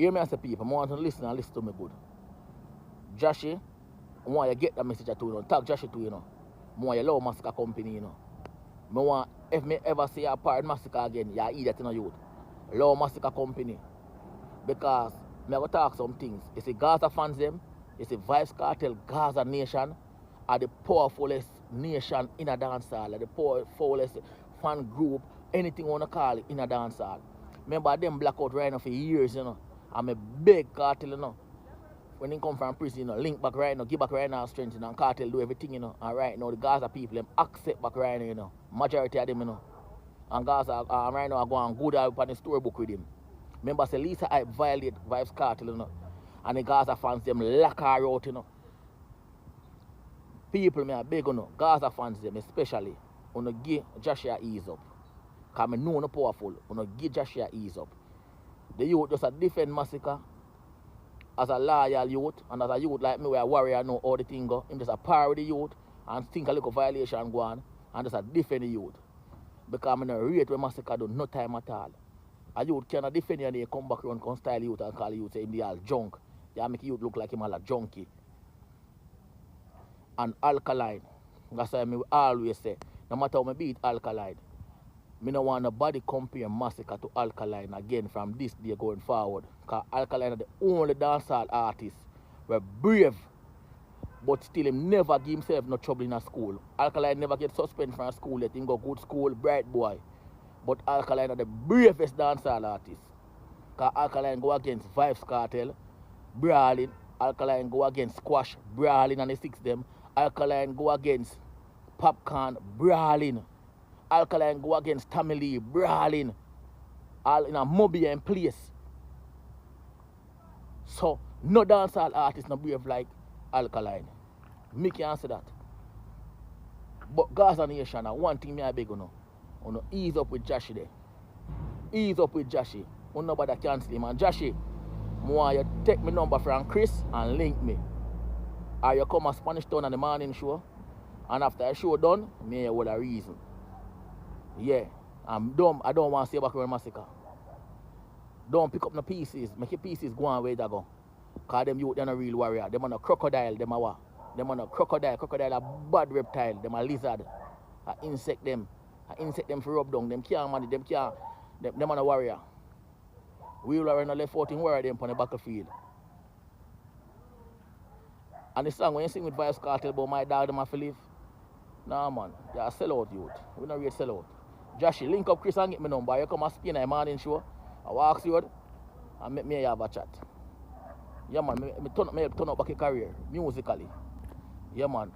hear me as a people, I want to listen and listen to me good. Jashii, I want you get that message to you know. Tag Jashii to you know. I want you love masicka company, you know. I want if me ever see a part masicka again, you idiot in a youth. Love masicka company. Because me go talk some things. You see Gaza fans them, you see Vybz Kartel, Gaza Nation are the powerfulest nation in a dancehall, the powerfulest fan group, anything you wanna call it in a dancehall. Remember them blackout right now for years, you know. I'm a big Kartel, you know. When they come from prison, you know, link back right now, give back right now strength, you know, and Kartel do everything, you know. And right now the Gaza people them accept back right now, you know. Majority of them, you know. And Gaza right now are going good up on the storybook with him. Remember say Lisa I violate Vybz Kartel, you know. And the Gaza fans them lock her out, you know. People me are big, you know. Gaza fans them especially. You know, give Jashii a ease up. Because I know no powerful. You know, give Jashii a ease up. The youth just a different massacre. As a loyal youth, and as a youth like me, where a warrior know all the thing go. Him just a power with the youth and think a little violation go on. And just a defend the youth. Because I don't rate when massacre do no time at all. A youth cannot defend you and they come back around and style youth and call youth say him they all junk. They make youth look like him all a junkie. And alkaline. That's why I always say, no matter how I beat alkaline, I don't want nobody compare Masicka to Alkaline again from this day going forward. Because Alkaline are the only dancehall artist were brave, but still him never give himself no trouble in a school. Alkaline never get suspended from a school yet. He go good school, bright boy. But Alkaline are the bravest dancehall artist. Because Alkaline go against Vybz Kartel, brawling. Alkaline go against Squash, brawling, and they six them. Alkaline go against Popcorn, brawling. Alkaline go against Tommy Lee, brawling. All in a mobile in place. So, no dancehall artist no brave like Alkaline. Me can't say that. But Gaza Nation, one thing me I beg you know, ease up with Jashii there. Ease up with Jashii. Nobody cancel him. And Jashii, I want you take my number from Chris and link me. Or you come a Spanish Town on the morning show. And after the show done, me will a reason. Yeah. I'm dumb. I don't want to see back around Masicka. Don't pick up no pieces. Make your pieces go on where they go. Because them youth, they're not real warrior. Them are no crocodile. Them are what? Them are no crocodile. Crocodile are bad reptile. Them are lizard. I insect them. I insect them for rub down. Them can't manage. Them can't. Them are no warrior. We will run a left out in warrior them on the battlefield. And the song when you sing with Vybz Kartel about my dog them have to live. Nah man, you're a sellout youth. We don't rate sellout. Jashii, link up Chris and get me number. You come and spin a morning show. I walk you and make me have a chat. Yeah man, me turn up back a career musically. Yeah man.